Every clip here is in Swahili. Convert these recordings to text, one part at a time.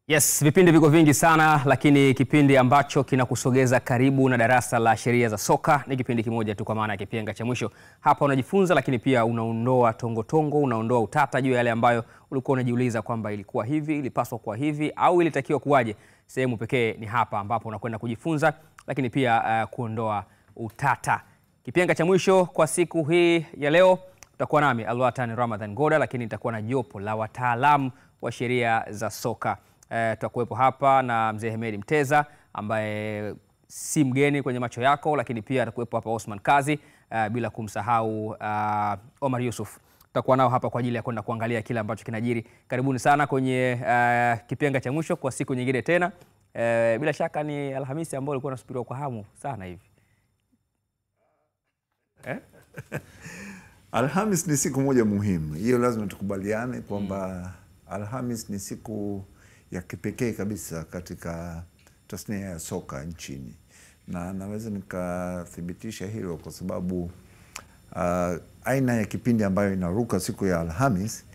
Yes, vipindi viko vingi sana, lakini kipindi ambacho kinakusogeza karibu na darasa la sheria za soka ni kipindi kimoja tu, kwa maana ya kipenga cha mwisho. Hapa unajifunza, lakini pia unaondoa tongo, unaondoa utata juu ya yale ambayo ulikuwa unajiuliza kwamba ilikuwa hivi, ilipaswa kuwa hivi au ilitakiwa kuwaje. Sehemu pekee ni hapa ambapo unakwenda kujifunza, lakini pia kuondoa utata. Kipenga cha mwisho kwa siku hii ya leo utakuwa nami Alwatan Ramadhan Goda, lakini nitakuwa na jopo la wataalamu wa sheria za soka. Tutakuwepo hapa na Mzee Hemedi Mteza ambaye si mgeni kwenye macho yako, lakini pia atakuwepo hapa Osman Kazi, bila kumsahau Omar Yusuf. Tutakuwa nao hapa kwa ajili ya kwenda kuangalia kile ambacho kinajiri. Karibuni sana kwenye kipenga cha mwisho kwa siku nyingine tena. Bila shaka ni Alhamisi ambayo ulikuwa unasubiriwa kwa hamu sana hivi. Alhamis ni siku moja muhimu. Hiyo lazima tukubaliane kwamba Alhamis ni siku ya kipekee kabisa katika tasnia ya soka nchini. Na naweza nikathibitisha hilo kwa sababu aina ya kipindi ambayo inaruka siku ya Alhamis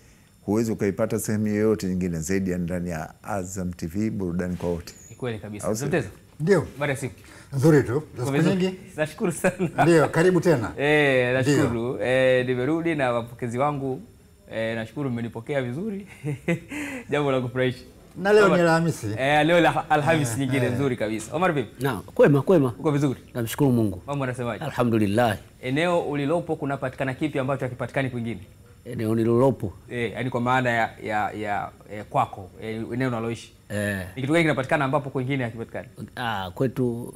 huwezi ukaipata sehemu yoyote nyingine zaidi ya ndani ya Azam TV, burudani kwa wote. Ni kweli kabisa. Mteza? Ndio. Baada ya siku. Nzuri tu. Siku nyingi. Nashukuru sana. Ndio, karibu tena. Nashukuru. Nimerudi na wapokezi wangu. Nashukuru mmenipokea vizuri. Jambo la kufurahisha. Na leo ni Alhamisi. Leo Alhamisi nyingine nzuri kabisa. Omar vipi? Naam, kwema. Uko vizuri? Namshukuru Mungu. Mambo yanasemaje? Alhamdulillah. Eneo ulilopo kunapatikana kipi ambacho hakipatikani kwingine? Eneo nililopo. Yaani kwa maana ya kwako, eneo unaloishi. Ni kitu gani kinapatikana ambapo kwingine hakipatikani? Kwetu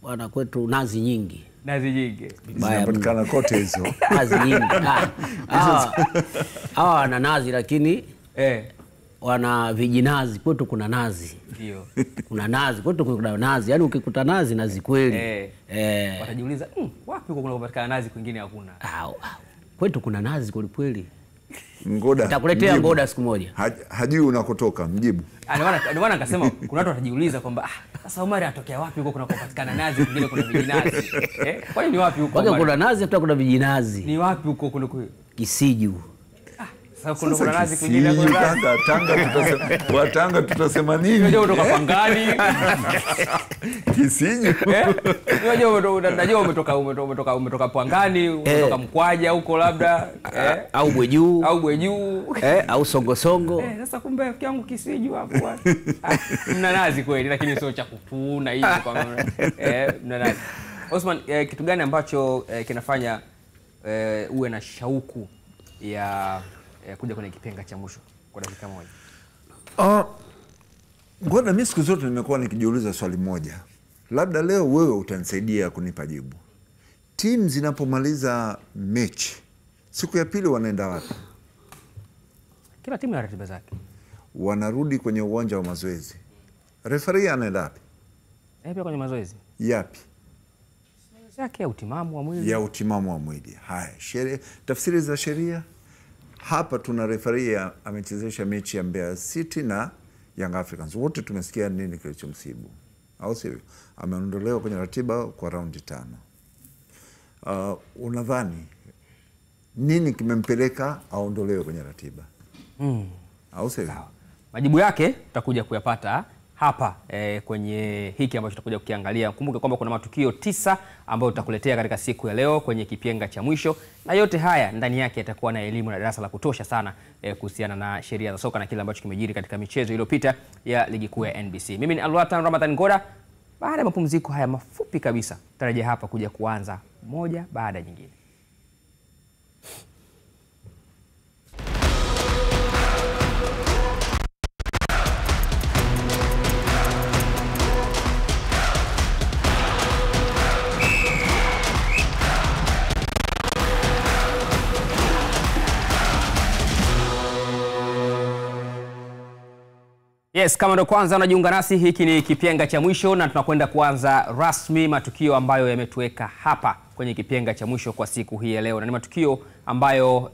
bwana, kwetu nazi nyingi. Nazi nyingi. Zinapatikana kote hizo. Nazi nyingi. Wana nazi lakini wana vijinazi. Kwetu kuna nazi. Ndio. Kuna nazi, kwetu kuna nazi. Yaani ukikuta nazi kweli. Watajiuliza, wapi huko kunapatikana nazi kwingine hakuna? Kwetu kuna nazi kweli. Ngoda. Nitakuletea ngoda siku moja. Hajui unakotoka, mjibu. Ndio maana nikasema kuna watu watajiuliza kwamba sasa Omar anatokea wapi huko kunakopatikana nazi kwingine kuna vijinazi? Kwa hiyo ni wapi huko? Kwa kuna nazi hata kuna vijinazi. Ni wapi huko kuna Kisiju? Sasa kuna nazi kwingine kuna Tanga tutasema nini? Unajua kutoka Pangani. Kisiju. Unajua umetoka Pangani, umetoka Mkwaja huko labda, au Bweju, au Songosongo. Sasa kumbe rafiki yangu Kisiju hapo. Mna nazi kweli, lakini sio cha kutuna hivi kwa maana. Mna nazi. Osman, kitu gani ambacho kinafanya uwe na shauku ya kuja kwenye kipenga cha mwisho kwa dakika moja? Ngoja, mimi siku zote nimekuwa nikijiuliza swali moja. Labda leo wewe utanisaidia kunipa jibu. Timu zinapomaliza mechi, siku ya pili wanaenda wapi? Kila timu ina ratiba zake. Wanarudi kwenye uwanja wa mazoezi. Referee anaenda wapi? Pia kwenye mazoezi. Yapi? Yake ya utimamu wa mwili. Ya utimamu wa mwili. Haya, sheria, tafsiri za sheria. Hapa tuna referee amechezesha mechi ya Mbeya City na Young Africans. Wote tumesikia nini kilichomsibu, au sivyo? Ameondolewa kwenye ratiba kwa raundi 5. Unadhani nini kimempeleka aondolewe kwenye ratiba? Au sivyo? Majibu yake tutakuja kuyapata hapa kwenye hiki ambacho tutakuja kukiangalia. Kumbuke kwamba kuna matukio 9 ambayo tutakuletea katika siku ya leo kwenye kipenga cha mwisho, na yote haya ndani yake yatakuwa na elimu na darasa la kutosha sana kuhusiana na sheria za soka na kile ambacho kimejiri katika michezo iliyopita ya ligi kuu ya NBC. Mimi ni Alwatan Ramadhan Goda. Baada ya mapumziko haya mafupi kabisa, tarajia hapa kuja kuanza moja baada ya nyingine. Yes, kama ndo kwanza unajiunga nasi, hiki ni kipenga cha mwisho na tunakwenda kuanza rasmi matukio ambayo yametuweka hapa kwenye kipenga cha mwisho kwa siku hii ya leo. Na ni matukio ambayo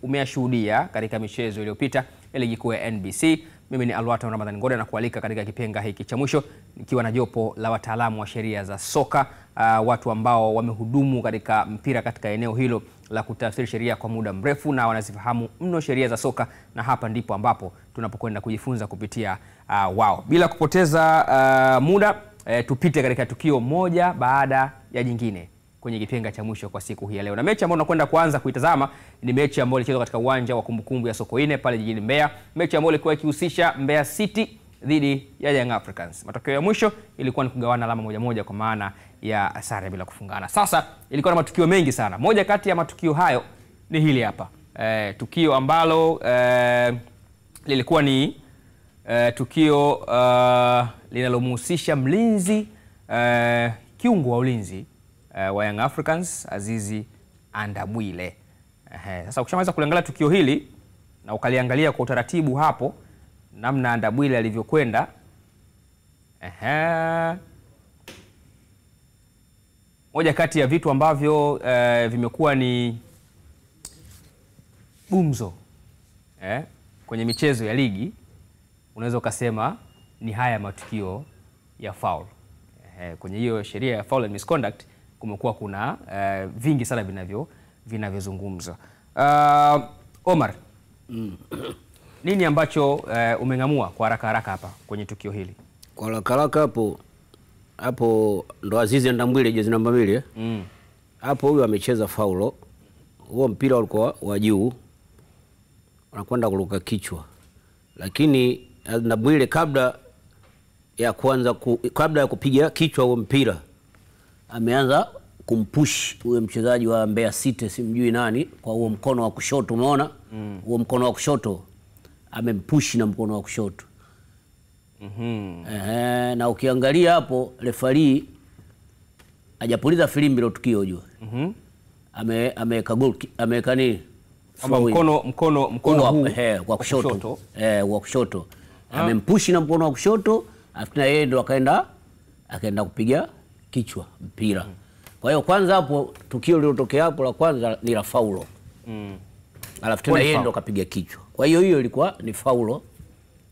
umeyashuhudia katika michezo iliyopita ya ligi kuu ya NBC. Mimi ni Alwatan Ramadhan Goda na kualika katika kipenga hiki cha mwisho nikiwa na jopo la wataalamu wa sheria za soka watu ambao wamehudumu katika mpira katika eneo hilo la kutafsiri sheria kwa muda mrefu na wanazifahamu mno sheria za soka, na hapa ndipo ambapo tunapokwenda kujifunza kupitia wao. Bila kupoteza muda, tupite katika tukio moja baada ya jingine kwenye kipenga cha mwisho kwa siku hii ya leo. Na mechi ambayo tunakwenda kuanza kuitazama ni mechi ambayo ilichezwa katika uwanja wa kumbukumbu ya Sokoine pale jijini Mbeya. Mechi ambayo ilikuwa ikihusisha Mbeya City dhidi ya Young Africans. Matokeo ya mwisho ilikuwa ni kugawana alama 1-1 kwa maana ya sare bila kufungana. Sasa ilikuwa na matukio mengi sana. Moja kati ya matukio hayo ni hili hapa. Tukio ambalo lilikuwa ni tukio linalomhusisha mlinzi kiungo wa ulinzi wa Young Africans Azizi Andabwile. Sasa ukishamaliza kuliangalia tukio hili na ukaliangalia kwa utaratibu hapo namna Andabwile alivyokwenda, moja kati ya vitu ambavyo vimekuwa ni gumzo kwenye michezo ya ligi, unaweza ukasema ni haya matukio ya foul. Kwenye hiyo sheria ya foul and misconduct kumekuwa kuna vingi sana vinavyozungumzwa. Omar, nini ambacho umeng'amua kwa haraka hapa kwenye tukio hili? Kwa haraka hapo ndo Azizi Andabwile jezi namba 2. Hapo huyu amecheza faulo. Huo mpira ulikuwa wa juu, anakwenda kuruka kichwa. Lakini Andabwile kabla ya kupiga kichwa huo mpira ameanza kumpush huyo mchezaji wa Mbeya City, simjui nani, kwa huo mkono wa kushoto. Umeona? Huo mkono wa kushoto amempush na mkono wa kushoto. Na ukiangalia hapo referee hajapuliza filimbi ile tukio jua. Ameweka goal, ameweka nini? Mkono huu wa kushoto. Wa kushoto. Amempush na mkono wa kushoto, afu yeye ndo akaenda kupiga kichwa mpira. Kwa hiyo kwanza hapo tukio lililotokea hapo la kwanza ni la faulo. Alafu tena yeye ndo kapiga kichwa. Kwa hiyo ilikuwa ni faulo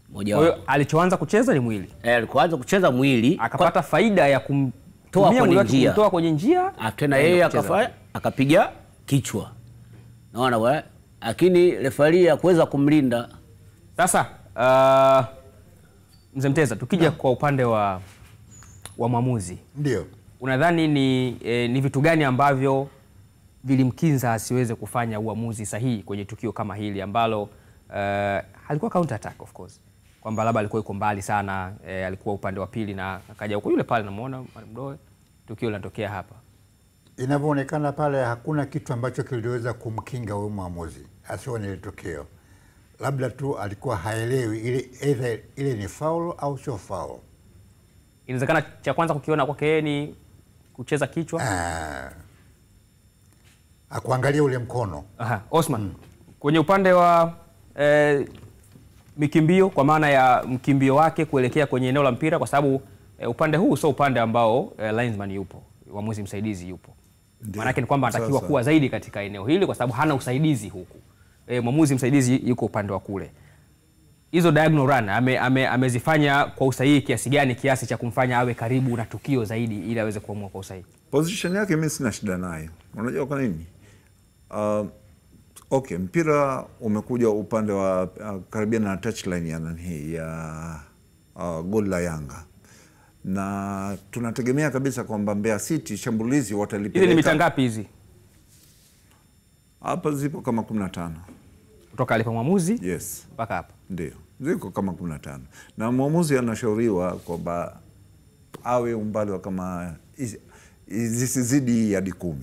moja wapo. Kwa hiyo alichoanza kucheza ni mwili. Alikuanza kucheza mwili, akapata faida ya kumtoa kwenye njia, tena yeye akapiga kichwa. Naona bwana, lakini referee hakuweza kumlinda. Sasa Mzee Mteza, tukija kwa upande wa mwamuzi. Ndio. Unadhani ni vitu gani ambavyo vilimkinza asiweze kufanya uamuzi sahihi kwenye tukio kama hili ambalo halikuwa counter attack of course, kwamba labda alikuwa yuko mbali sana, alikuwa upande wa pili na akaja huko yule pale namuona Mdoe, tukio linatokea hapa. Inavyoonekana pale hakuna kitu ambacho kiliweza kumkinga huyo mwamuzi asione ile tukio. Labda tu alikuwa haelewi ile ni foul au sio foul. Inawezekana cha kwanza kukiona kwake yeye ni kucheza kichwa. Akuangalia ule mkono. Osman, kwenye upande wa mikimbio, kwa maana ya mkimbio wake kuelekea kwenye eneo la mpira, kwa sababu upande huu sio upande ambao linesman yupo, mwamuzi msaidizi yupo. Maana yake ni kwamba anatakiwa kuwa zaidi katika eneo hili kwa sababu hana usaidizi huku. Mwamuzi msaidizi yuko upande wa kule. Hizo diagonal run amezifanya kwa usahihi kiasi gani, kiasi cha kumfanya awe karibu na tukio zaidi ili aweze kuamua kwa usahihi? Position yake mimi sina shida nayo. Unajua kwa nini? Okay, mpira umekuja upande wa karibia na touchline ya goal la Yanga. Na tunategemea kabisa kwamba Mbeya City shambulizi watalipeleka. Hizi ni mita ngapi hizi? Hapa zipo kama 15. Kutoka alipo mwamuzi? Yes. Mpaka hapa. Ndio. Ziko kama 15. Na mwamuzi anashauriwa kwamba awe umbali wa kama zisizidi hadi 10.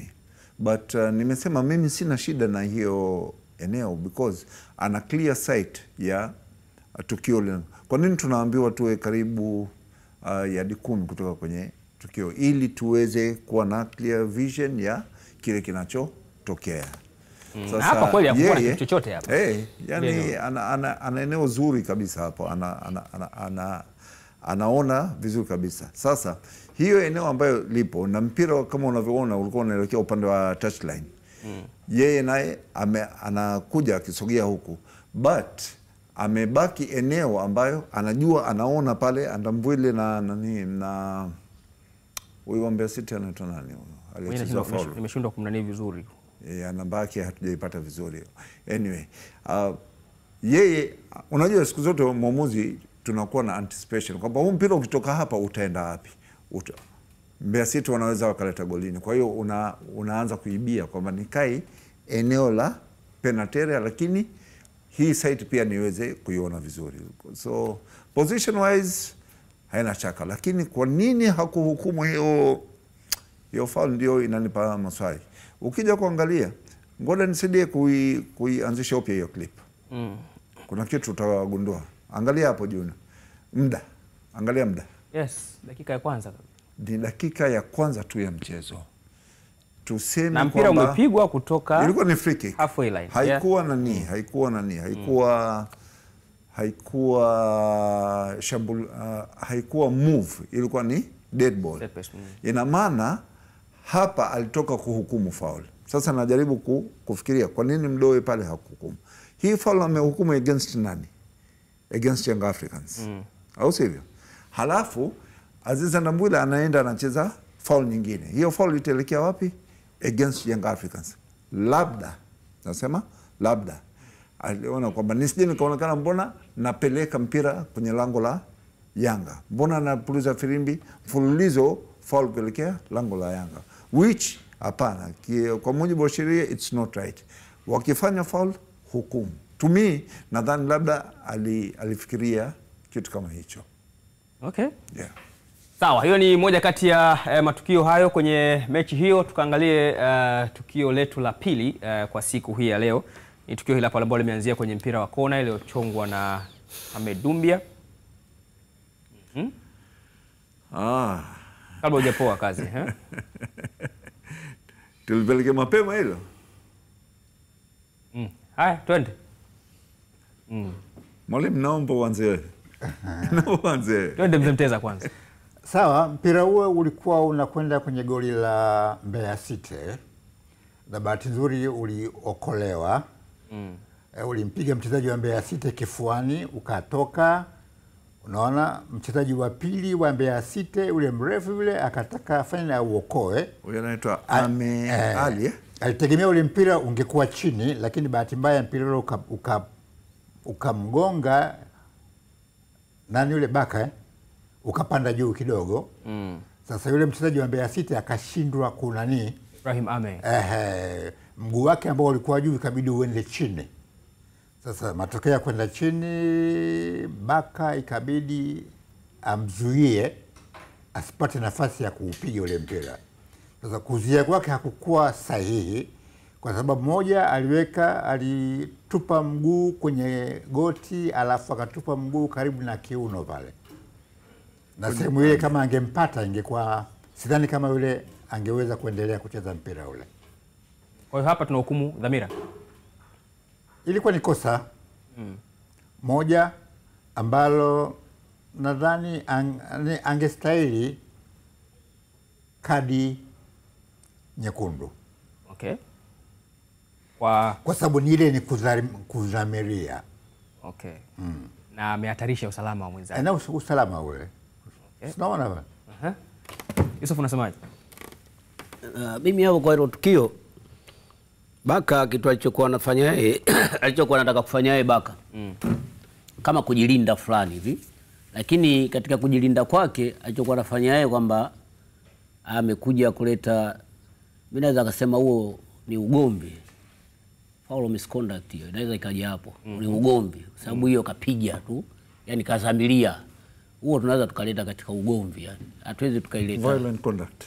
But nimesema mimi sina shida na hiyo eneo because ana clear sight ya tukio. Kwa nini tunaambiwa tuwe karibu hadi 10 kutoka kwenye tukio, ili tuweze kuwa na clear vision ya kile kinachotokea. Sasa hapa kweli hakuna kitu chochote hapa. Yani ana eneo zuri kabisa hapo. Anaona vizuri kabisa. Sasa hiyo eneo ambayo lipo na mpira kama unavyoona ulikuwa unaelekea upande wa touchline. Yeye naye anakuja akisogea huku, but amebaki eneo ambayo anajua, anaona pale Andabwile na Huyu wa Mbeya City anaitwa nani huyo? Alicheza faulu. Nimeshindwa kumnani vizuri. Namba yake hatujaipata vizuri. Anyway, yeye unajua siku zote mwamuzi tunakuwa na anticipation kwamba huu mpira ukitoka hapa utaenda wapi. Mbeya City wanaweza wakaleta golini. Kwa hiyo unaanza kuibia kwamba nikai eneo la penalty area, lakini hii site pia niweze kuiona vizuri. So position wise haina shaka, lakini kwa nini hakuhukumu hiyo foul ndio inanipa maswali. Ukija kuangalia, ngoja nisaidie kuianzisha upya hiyo clip. Kuna kitu utagundua. Angalia hapo juu. Muda. Angalia muda. Yes, dakika ya kwanza. Ni dakika ya kwanza tu ya mchezo. Tuseme na mpira umepigwa kutoka ilikuwa ni free kick. Halfway line. Haikuwa nani, haikuwa move, ilikuwa ni dead ball. Ina maana hapa alitoka kuhukumu foul. Sasa najaribu kufikiria kwa nini Mdoe pale hakuhukumu. Hii foul amehukumu against nani? Against Young Africans. Au sivyo? Halafu Aziza Ndambwile anaenda anacheza foul nyingine. Hiyo foul itaelekea wapi? Against Young Africans. Labda, nasema labda aliona kwamba nisije nikaonekana mbona napeleka mpira kwenye lango la Yanga. Mbona napuliza filimbi mfululizo foul kuelekea lango la Yanga. Which hapana, kwa mujibu wa sheria it's not right. Wakifanya foul hukumu. To me nadhani labda alifikiria kitu kama hicho. Okay. Yeah. Sawa, hiyo ni moja kati ya matukio hayo kwenye mechi hiyo. Tukaangalie tukio letu la pili kwa siku hii ya leo. Ni tukio hili hapa ambalo limeanzia kwenye mpira wa kona iliyochongwa na Ahmed Dumbia. Kabla hujapoa kazi, Tulipeleke mapema hilo. Haya, twende. Mwalimu naomba uanze. Twende Mzee kwanza. Sawa, mpira huo ulikuwa unakwenda kwenye goli la Mbeya City. Na bahati nzuri uliokolewa. Ulimpiga mchezaji wa Mbeya City kifuani ukatoka. Unaona mchezaji wa pili wa Mbeya City ule mrefu yule akataka afanye na uokoe. Huyo anaitwa Ali. Alitegemea ule mpira ungekuwa chini, lakini bahati mbaya mpira ule ukamgonga nani yule Baka ukapanda juu kidogo. Sasa yule mchezaji wa Mbeya City akashindwa kunani Ibrahim Ame. Mguu wake ambao ulikuwa juu ikabidi uende chini. Sasa matokeo ya kwenda chini, Baka ikabidi amzuie asipate nafasi ya kuupiga ule mpira. Sasa kuzuia kwake hakukuwa sahihi kwa sababu moja alitupa mguu kwenye goti alafu akatupa mguu karibu na kiuno pale. Na sehemu ile kama angempata ingekuwa sidhani kama yule angeweza kuendelea kucheza mpira ule. Kwa hiyo hapa tunahukumu dhamira. Ilikuwa ni kosa moja ambalo nadhani angestahili kadi nyekundu. Okay. Kwa sababu ni ile ni kudhamiria. Okay. Na amehatarisha usalama wa mwenzake. Na usalama ule. Unaona bwana? Yusuf unasemaje? Mimi hapo kwa hilo tukio Baka kitu alichokuwa anafanya yeye alichokuwa anataka kufanya yeye Baka kama kujilinda fulani hivi, lakini katika kujilinda kwake alichokuwa anafanya yeye kwamba amekuja kuleta, mimi naweza kusema huo ni ugomvi, foul misconduct hiyo inaweza ikaja hapo. Ni ugomvi sababu hiyo kapiga tu, yani kazamilia, huo tunaweza tukaleta katika ugomvi, yani hatuwezi tukaileta violent conduct.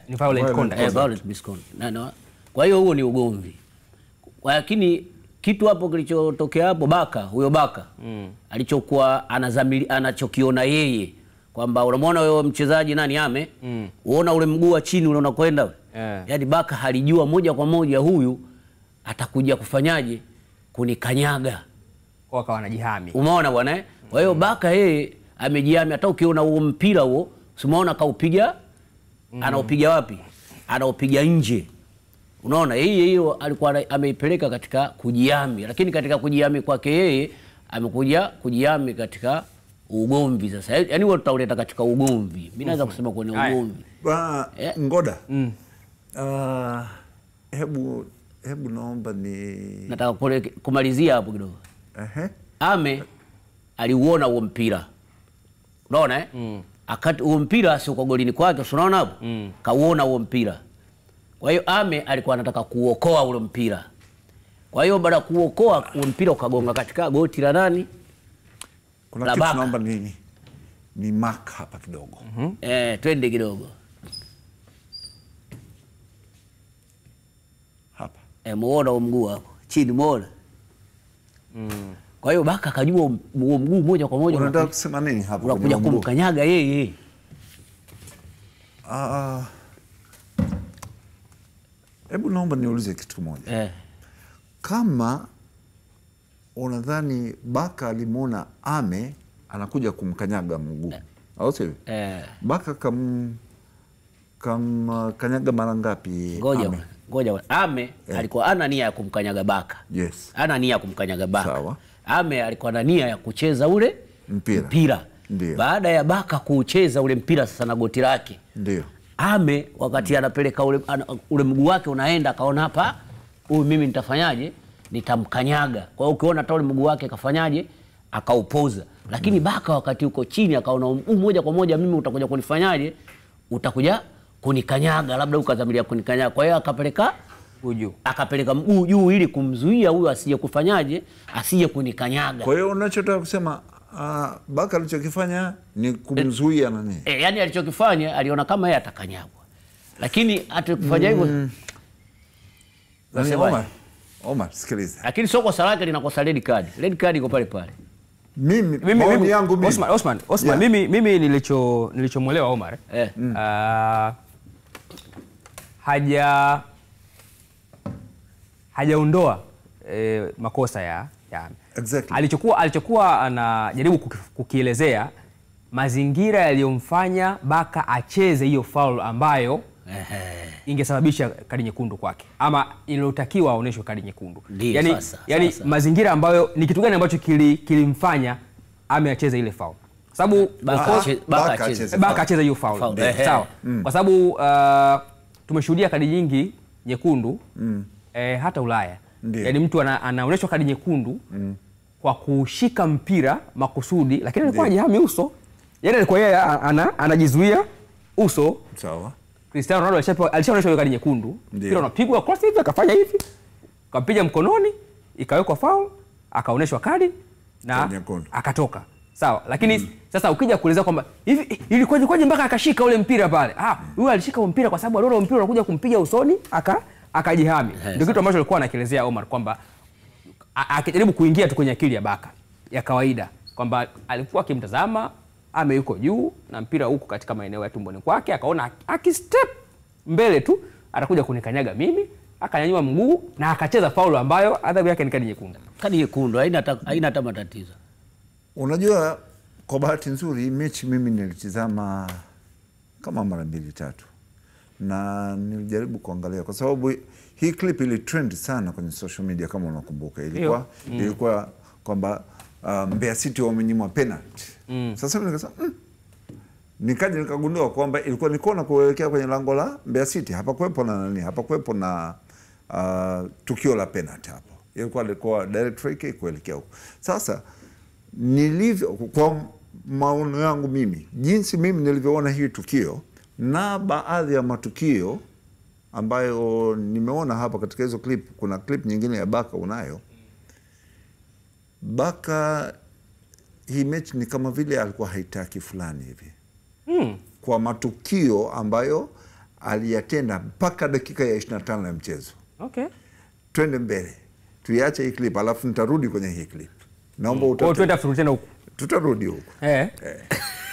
Ni violent conduct. Violent misconduct. Kwa hiyo huo ni ugomvi. Lakini kitu hapo kilichotokea hapo Baka, huyo Baka alichokuwa anachokiona yeye kwamba unamwona wewe mchezaji nani Ame, unaona ule mguu wa chini ule unakwenda. Yaani Baka halijua moja kwa moja huyu atakuja kufanyaje kunikanyaga. Kwa akawa anajihami. Umeona bwana? Kwa hiyo Baka yeye amejihami, hata ukiona huo mpira huo usimuona kaupiga anaupiga wapi? Anaupiga nje. Unaona hiyo alikuwa ameipeleka katika kujihami, lakini katika kujihami kwake yeye amekuja kujihami katika ugomvi. Sasa yani wewe tutauleta katika ugomvi. Mimi naweza kusema kwenye ugomvi. Ngoda. Hebu naomba nataka kumalizia hapo kidogo. Ame aliuona huo mpira. Unaona akati huo mpira sio kwa golini kwake, unaona hapo? Kauona huo mpira. Kwa hiyo Ame alikuwa anataka kuokoa ule mpira. Kwa hiyo baada kuokoa huo mpira ukagonga katika goti la nani? Kuna kitu naomba ni mark hapa kidogo. Twende kidogo. Hapa. Muona huo mguu hapo. Chini muona. Kwa hiyo Baka akajua huo mguu moja kwa moja. Unataka kusema nini hapo? Unakuja kumkanyaga yeye. Hebu naomba niulize kitu moja. Kama unadhani Baka alimuona Ame anakuja kumkanyaga mguu, au sivyo? Baka kanyaga mara ngapi? Ngoja. Ame alikuwa ana nia ya kumkanyaga Baka. Yes. Ana nia ya kumkanyaga Baka. Sawa. Ame alikuwa na nia ya kucheza ule mpira. Ndio. Baada ya Baka kucheza ule mpira sasa na goti lake. Ndio. Ame wakati anapeleka ule mguu wake unaenda, akaona hapa huyu mimi nitafanyaje? Nitamkanyaga. Kwa hiyo ukiona hata ule mguu wake kafanyaje? Akaupoza. Lakini Baka wakati uko chini akaona moja kwa moja mimi utakuja kunifanyaje? Utakuja kunikanyaga, labda ukadhamiria kunikanyaga. Kwa hiyo akapeleka mguu juu ili kumzuia huyu asije kufanyaje? Asije kunikanyaga. Kwa hiyo unachotaka kusema Baka alichokifanya ni kumzuia nani? Yani alichokifanya aliona kama yeye atakanyagwa. Lakini atakufanya hivyo. Omar, sikiliza. Lakini sio kosa lake, linakosa red card. Red card iko pale pale. Mimi yangu mimi. Osman, mimi nilichomuelewa Omar. Hajaondoa makosa ya Exactly. Alichokuwa anajaribu kukielezea mazingira yaliyomfanya Baka acheze hiyo foul ambayo ingesababisha kadi nyekundu kwake, ama iliyotakiwa aoneshwe kadi nyekundu. Yani mazingira ambayo ni kitu gani ambacho kilimfanya Ame acheze ile foul. Sababu Baka acheze hiyo foul. Sawa. Kwa sababu tumeshuhudia kadi nyingi nyekundu hata Ulaya. Yani mtu anaoneshwa kadi nyekundu kwa kushika mpira makusudi, lakini alikuwa hajihami uso. Yani alikuwa yeye anajizuia uso. Sawa. Cristiano Ronaldo alishaoneshwa kadi nyekundu. Mpira unapigwa cross hivi, akafanya hivi. Kapiga mkononi, ikawekwa foul, akaoneshwa kadi na akatoka. Sawa, lakini sasa ukija kueleza kwamba hivi ilikuwaje mpaka akashika ule mpira pale? Huyu alishika ule mpira kwa sababu aliona mpira unakuja kumpiga usoni, akajihami. Ndio kitu ambacho alikuwa anakielezea Omar, kwamba akijaribu kuingia tu kwenye akili ya Baka ya kawaida, kwamba alikuwa akimtazama Ame yuko juu na mpira huko katika maeneo ya tumboni kwake, akaona akistep mbele tu atakuja kunikanyaga mimi, akanyanyua mguu na akacheza faulu ambayo adhabu yake ni kadi nyekundu. Kadi nyekundu haina hata matatizo. Unajua, kwa bahati nzuri mechi mimi nilitizama kama mara 2-3 na nilijaribu kuangalia kwa sababu hii clip ili trend sana kwenye social media kama unakumbuka. Ilikuwa kwamba Mbeya City wamenyimwa penalty. Sasa mimi nikasema nikaja nikagundua kwamba ilikuwa ni kona kuelekea kwenye lango la Mbeya City. Hapakuwepo na tukio la penalty hapo. Ilikuwa direct free kick kuelekea huko. Sasa kwa maono yangu mimi, jinsi mimi nilivyoona hii tukio na baadhi ya matukio ambayo nimeona hapa katika hizo clip, kuna clip nyingine ya Baka unayo. Baka hii mechi ni kama vile alikuwa haitaki fulani hivi. Kwa matukio ambayo aliyatenda mpaka dakika ya 25 ya mchezo. Okay. Twende mbele. Tuiache hii clip alafu nitarudi kwenye hii clip. Naomba tena huko. Tutarudi huko.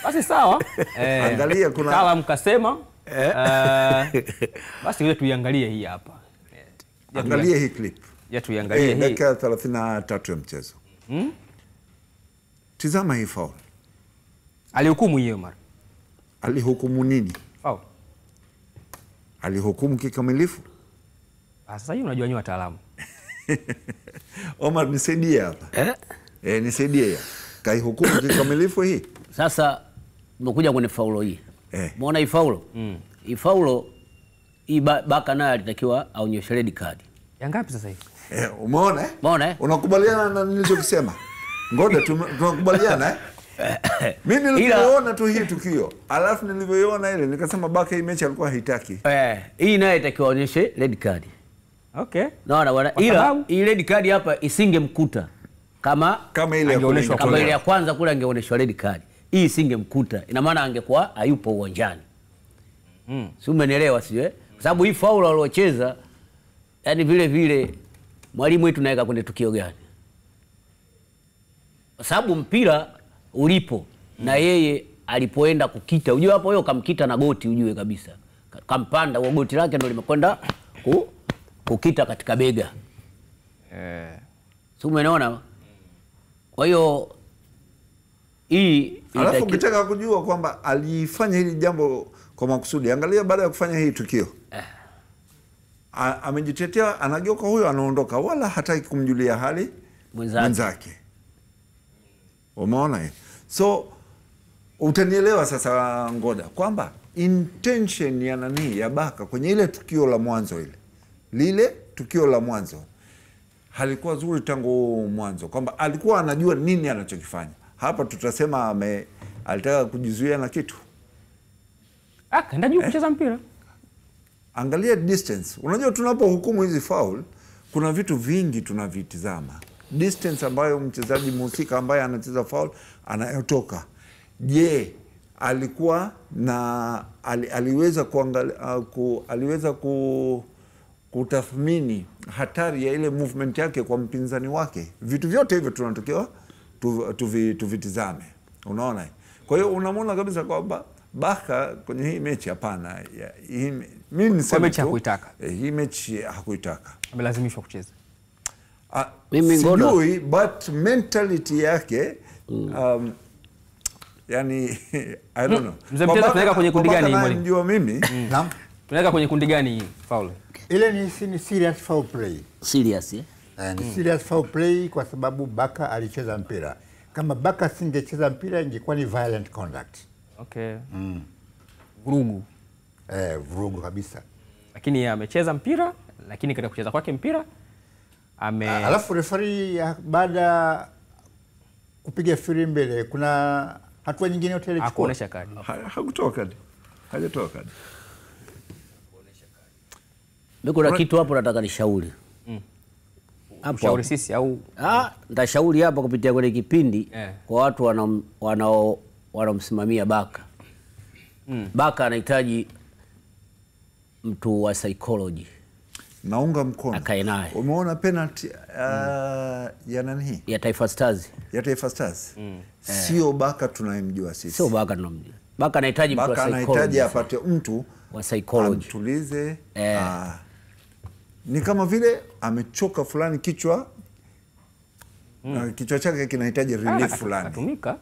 Basi sawa. Angalia kuna kala mkasema basi ile tuiangalie hii hapa. Angalia hii clip. Tuiangalie hii. Dakika 33 ya mchezo. Tizama hii foul. Alihukumu hiyo mara. Alihukumu nini? Foul. Alihukumu kikamilifu? Sasa hiyo unajua nyinyi wataalamu. Omar, nisaidie hapa. Nisaidie. Kaihukumu kikamilifu hii? Sasa umekuja kwenye faulo hii. Umeona hii faulo? ifaulo hii Baka naye alitakiwa aonyeshe red card. Ya ngapi sasa hivi? Umeona eh? Umeona eh? Unakubaliana na nilichokisema? Ngoja tunakubaliana eh? Mimi niliona tu hii tukio, alafu nilivyoiona ile nikasema Baka hii mechi alikuwa haitaki. Hii naye itakiwa aonyeshe red card. Okay. Naona bwana, ila hii red card hapa isingemkuta kama ile angeonyeshwa kama ile ya kwanza kule angeonyeshwa red card. Hii isingemkuta. Ina maana angekuwa hayupo uwanjani. Si umenielewa sio eh? Kwa sababu hii faulu aliocheza yani vile vile mwalimu wetu naweka kwenye tukio gani? Kwa sababu mpira ulipo na yeye alipoenda kukita, unajua hapo yeye kamkita na goti, ujue kabisa. Kampanda wa goti lake ndio limekwenda kukita katika bega. Si umeona? Kwa hiyo hii alafu ukitaka kujua kwamba alifanya hili jambo kwa makusudi, angalia baada ya kufanya hii tukio. Amejitetea, anageuka huyo anaondoka, wala hataki kumjulia hali mwenzake. Umeona? So utanielewa sasa Ngoda kwamba intention ya nani ya Baka kwenye ile tukio la mwanzo lile tukio la mwanzo halikuwa zuri tangu mwanzo, kwamba alikuwa anajua nini anachokifanya. Hapa tutasema alitaka kujizuia na kitu. Kaenda juu kucheza mpira. Angalia distance. Unajua tunapohukumu hizi foul kuna vitu vingi tunavitizama. Distance ambayo mchezaji mhusika ambaye anacheza foul anayotoka. Je, alikuwa na aliweza aliweza kutathmini hatari ya ile movement yake kwa mpinzani wake? Vitu vyote hivyo tunatakiwa tuvitizame. Unaona? Kwa hiyo unamwona kabisa kwamba Baka kwenye hii mechi hapana. Mimi nisema mechi hakuitaka. Hii mechi hakuitaka. Amelazimishwa kucheza. Mimi sijui, but mentality yake yani I don't know. Mzee Mteza tunaweka kwenye kundi gani mwalimu? Ndio mimi. Naam. Tunaweka kwenye kundi gani foul? Ile ni serious foul play. Serious eh? Ni serious foul play kwa sababu Baka alicheza mpira. Kama Baka singecheza mpira ingekuwa ni violent conduct. Okay. Vurugu. Vurugu kabisa. Lakini amecheza mpira, lakini katika kucheza kwake mpira alafu referee baada kupiga firimbi kuna hatua nyingine yote ile hakuonesha kadi. Hakutoa kadi. Hajatoa kadi. Mimi kuna kitu hapo nataka nishauri. Hapo shauri sisi au nitashauri hapa kupitia kwenye kipindi kwa watu wanaomsimamia Baka. Baka anahitaji mtu wa psychology. Naunga mkono. Akae naye. Umeona penalty ya nani hii? Ya Taifa Stars. Ya Taifa Stars. Sio Baka tunayemjua sisi. Sio Baka tunamjua. Baka anahitaji mtu wa psychology. Baka anahitaji apate mtu wa psychology. Tulize. Ni kama vile amechoka fulani kichwa. Kichwa chake kinahitaji relief fulani. Atumika.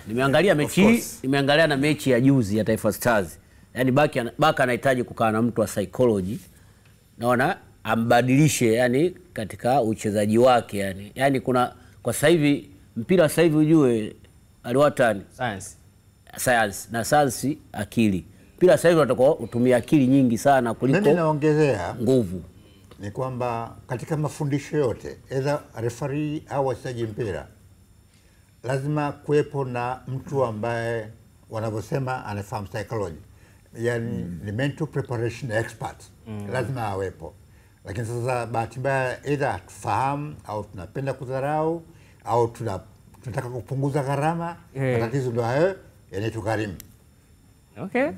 Nimeangalia mechi, nimeangalia na mechi ya juzi ya Taifa Stars. Yaani Baka anahitaji kukaa na mtu wa psychology. Naona ambadilishe yani katika uchezaji wake yani. Yaani kuna kwa sasa hivi mpira sasa hivi ujue aliwatani science na science akili. Mpira sasa hivi unataka utumie akili nyingi sana kuliko mimi naongezea nguvu. Ni kwamba katika mafundisho yote either referee au wachezaji mpira lazima kuwepo na mtu ambaye wanavyosema anafahamu psychology. Yani ni mental preparation expert. Lazima awepo. Lakini sasa bahati mbaya either hatufahamu au tunapenda kudharau au tunataka kupunguza gharama. Matatizo ndio hayo yanatugharimu. Okay.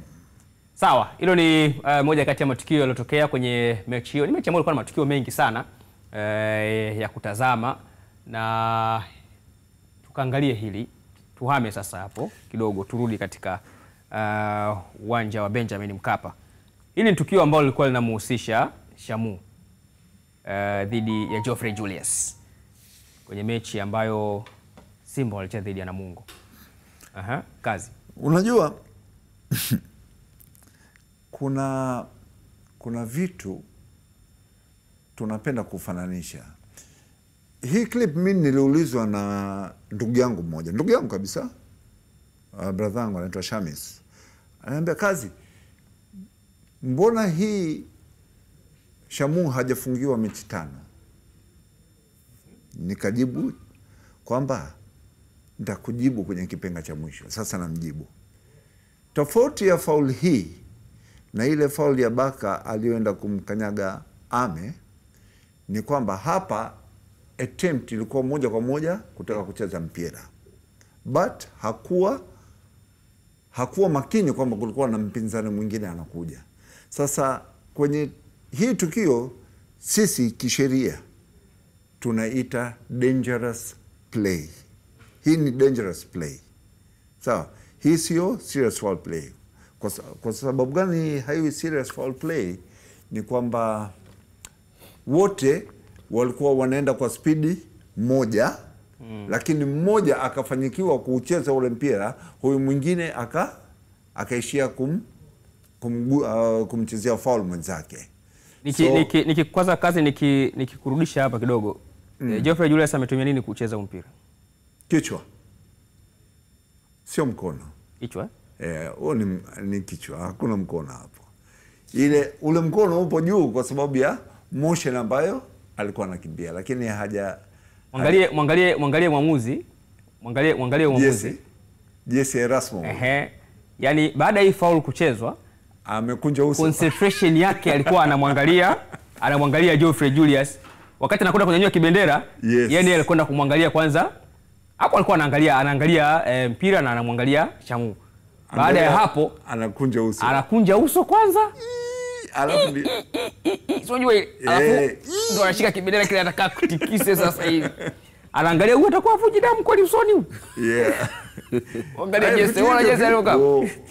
Sawa, hilo ni moja kati ya matukio yaliyotokea kwenye mechi hiyo. Ni mechi ambayo ilikuwa na matukio mengi sana ya kutazama, na tukaangalie hili. Tuhame sasa hapo kidogo, turudi katika uwanja wa Benjamin Mkapa. Hili ni tukio ambalo lilikuwa linamhusisha Shamu dhidi ya Geoffrey Julius kwenye mechi ambayo Simba walicheza dhidi ya Namungo. Kazi. Unajua kuna vitu tunapenda kufananisha. Hii clip mimi niliulizwa na ndugu yangu mmoja, ndugu yangu kabisa, brother yangu anaitwa Shamis. Ananiambia, Kazi, mbona hii Shamu hajafungiwa mechi 5? Nikajibu kwamba nitakujibu kwenye kipenga cha mwisho. Sasa namjibu. Tofauti ya faul hii na ile faul ya Baka aliyoenda kumkanyaga Ame ni kwamba hapa attempt ilikuwa moja kwa moja kutaka kucheza mpira, but hakuwa makini kwamba kulikuwa na mpinzani mwingine anakuja. Sasa kwenye hii tukio sisi kisheria tunaita dangerous play. Hii ni dangerous play. Sawa, hii sio serious foul play. Kwa sababu gani haiwi serious foul play? Ni kwamba wote walikuwa wanaenda kwa spidi moja, lakini mmoja akafanyikiwa kucheza ule mpira, huyu mwingine akaishia kumchezea foul mwenzake. Kwanza kazi nikikurudisha hapa kidogo. Geoffrey Julius ametumia nini kucheza mpira? Kichwa. Sio mkono. Kichwa? Huo ni kichwa, hakuna mkono hapo. Ule mkono upo juu kwa sababu ya motion ambayo alikuwa anakimbia, lakini mwangalie mwamuzi. Mwangalie mwamuzi. Jesse Erasmo. Yaani baada ya hii foul kuchezwa, amekunja uso. Concentration yake alikuwa anamwangalia Geoffrey Julius. Wakati anakwenda kunyanyua kibendera, yeye alikwenda kumwangalia kwanza. Hapo alikuwa anaangalia mpira na anamwangalia Shamu. Baada ya hapo anakunja uso kwanza. Alafu unajua ndo anashika kibendera kile anataka kutikise sasa hivi. Anaangalia huyu atakuwa afuji damu kweli usoni huyu. Angalia Jesse, Jesse alioka.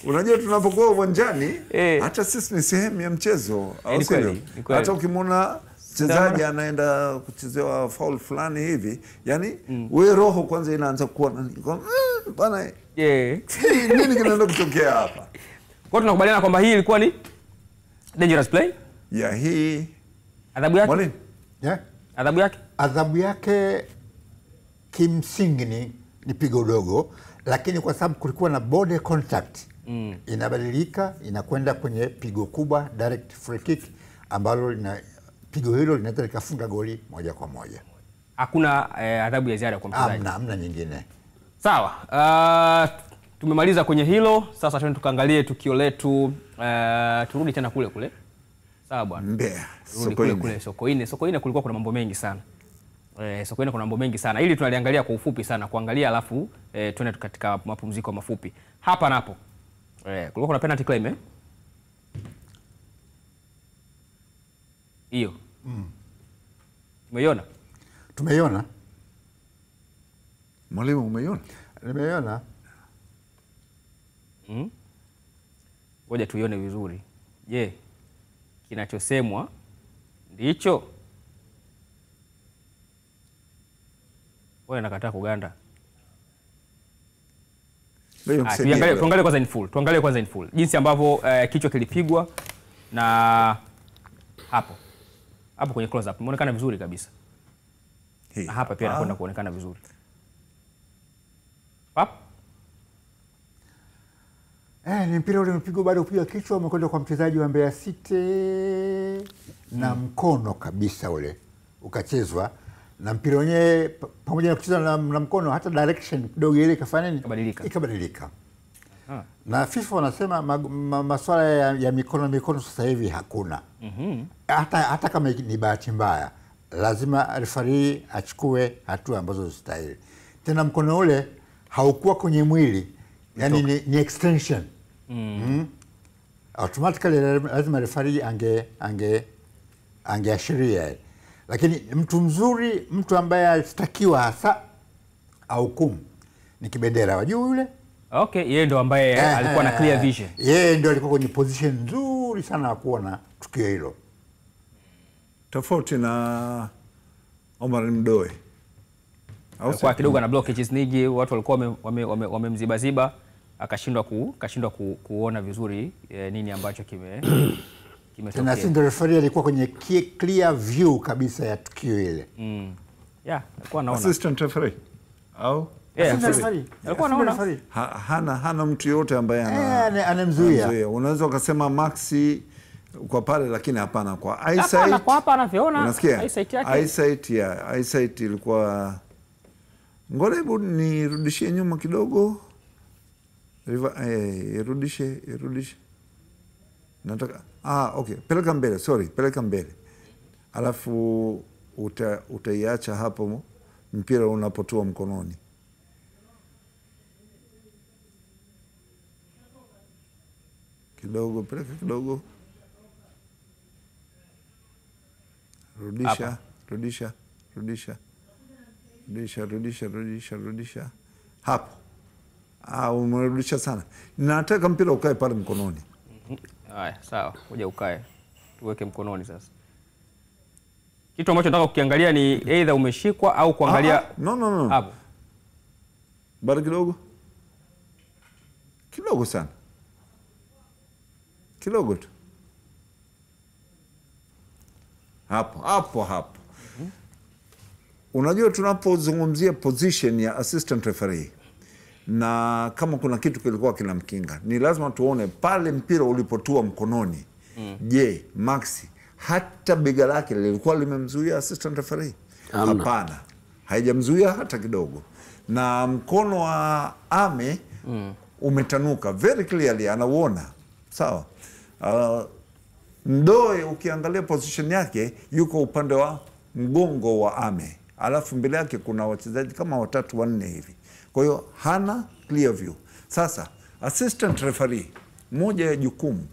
Unajua tunapokuwa uwanjani, hata sisi ni sehemu ya mchezo. Hata ukimwona mchezaji anaenda kuchezewa foul fulani hivi, yani wewe roho kwanza inaanza kuwa bana, nini kinaenda kutokea hapa? Kwa tunakubaliana kwamba hii ilikuwa ni dangerous play? Hii adhabu yake? Mwalimu? Adhabu yake kimsingi ni pigo dogo, lakini kwa sababu kulikuwa na body contact, inabadilika inakwenda kwenye pigo kubwa, direct free kick, ambalo pigo hilo linaweza likafunga goli moja kwa moja. Hakuna adhabu ya ziada kwa mchezaji. Hamna nyingine. Sawa. Tumemaliza kwenye hilo. Sasa twende tukaangalie tukio letu. Turudi tena kule. Sawa bwana. Mbeya. Sokoine kulikuwa kuna mambo mengi sana. Sokoine kuna mambo mengi sana. Ili tunaliangalia kwa ufupi sana, kuangalia alafu twende katika mapumziko mafupi. Hapa napo. Kulikuwa kuna penalty claim hiyo. Tumeiona? Mwalimu, umeiona? Nimeiona. Ngoja tuione vizuri. Je, kinachosemwa ndicho? Wewe nakataa kuganda. Tuangalie kwanza in full. Jinsi ambavyo kichwa kilipigwa na hapo kwenye close up imeonekana vizuri kabisa. Na hapa pia anakwenda kuonekana vizuri. Ni mpira ule mpigwa baada ya kupiga kichwa, umekwenda kwa mchezaji wa Mbeya City na mkono kabisa ule ukachezwa, na mpira wenyewe pamoja na kucheza na mkono, hata direction kidogo ile ikafanya nini? Ikabadilika. Na FIFA wanasema masuala ya mikono sasa hivi hakuna. Hata kama ni bahati mbaya, lazima referee achukue hatua ambazo zistahili. Tena mkono ule haukuwa kwenye mwili, yani ni extension. Automatically lazima referee angeashiria. Lakini mtu mzuri, mtu ambaye alitakiwa hasa hukumu ni Kibendera wa juu yule. Yeye ndo ambaye alikuwa na clear vision. Yeye ndo alikuwa kwenye position nzuri sana ya kuona tukio hilo. Tofauti na Omar Mdoe. Kwa kidogo na block Chisnigi, watu walikuwa wamemziba akashindwa kuona vizuri nini ambacho kimetokea. Tena si ndo referee alikuwa kwenye clear view kabisa ya tukio ile. Alikuwa anaona. Assistant referee au alikuwa anaona. Hana mtu yote ambaye anamzuia. Unaweza ukasema Maxi kwa pale, lakini hapana kwa Hapana, eyesight. kwa hapa anavyoona Unasikia? eyesight yake. Eyesight ilikuwa, ngoja hebu nirudishie nyuma kidogo. Irudishe. Nataka okay, peleka mbele. Alafu utaiacha hapo mpira unapotua mkononi. Kidogo, peleka kidogo. Rudisha. Hapo. Umerudisha sana. Nataka mpira ukae pale mkononi. Haya, sawa. Kuja ukae. Tuweke mkononi sasa. Kitu ambacho nataka kukiangalia ni either umeshikwa au kuangalia no. Hapo. Bado kidogo. Kidogo sana. Kidogo tu. Hapo. Unajua tunapozungumzia position ya assistant referee na kama kuna kitu kilikuwa kinamkinga, ni lazima tuone pale mpira ulipotua mkononi. Je, Maxi hata bega lake lilikuwa limemzuia assistant referee? Hapana. Haijamzuia hata kidogo. Na mkono wa Ame umetanuka very clearly, anauona. Sawa. Ndoe ukiangalia position yake yuko upande wa mgongo wa Ame. Alafu mbele yake kuna wachezaji kama 3-4 hivi. Kwa hiyo hana clear view. Sasa assistant referee, moja ya jukumu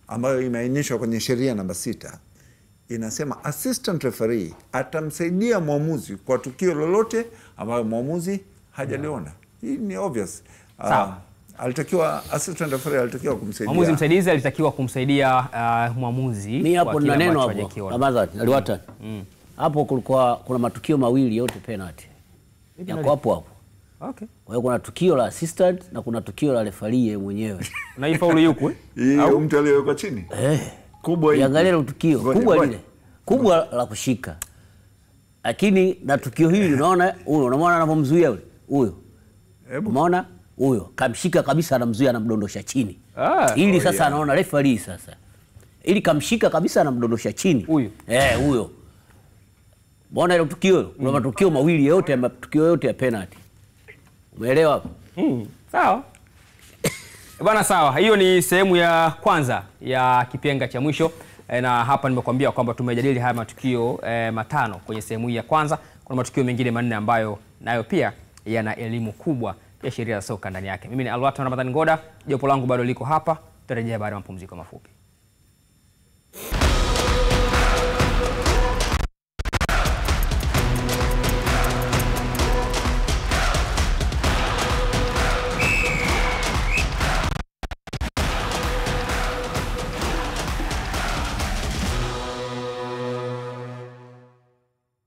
ambayo imeainishwa kwenye sheria namba 6 inasema assistant referee atamsaidia mwamuzi kwa tukio lolote ambayo mwamuzi hajaliona. Hii ni obvious. Assistant referee alitakiwa kumsaidia. Mwamuzi msaidizi alitakiwa kumsaidia mwamuzi. Mimi hapo nina neno hapo. Ramadhani, aliwata. Hapo kulikuwa kuna matukio mawili yote penalty. Yako hapo. Okay. Kwa hiyo kuna tukio la assistant na kuna tukio la referee mwenyewe. Na hii faulu yuko au mtu aliyewekwa chini? Kubwa hii. Angalia tukio kubwa lile. Kubwa la kushika. Lakini na tukio hili unaona unamwona anapomzuia yule. Huyo. Umeona? Huyo kamshika kabisa, anamzuia, anamdondosha chini. Ili sasa anaona referee sasa. Ili kamshika kabisa, anamdondosha chini. Huyo. Huyo. Mbona ile tukio? Kuna matukio mawili yote, matukio yote ya penalty. Umeelewa hapo? Sawa. Bwana, sawa. Hiyo ni sehemu ya kwanza ya kipenga cha mwisho. Na hapa nimekuambia kwamba tumejadili haya matukio 5 kwenye sehemu hii ya kwanza. Kuna matukio mengine 4 ambayo nayo pia yana elimu kubwa ya sheria za soka ndani yake. Mimi ni Alwatan Ramadhani Ngoda, jopo langu bado liko hapa. Tutarejea baada ya mapumziko mafupi.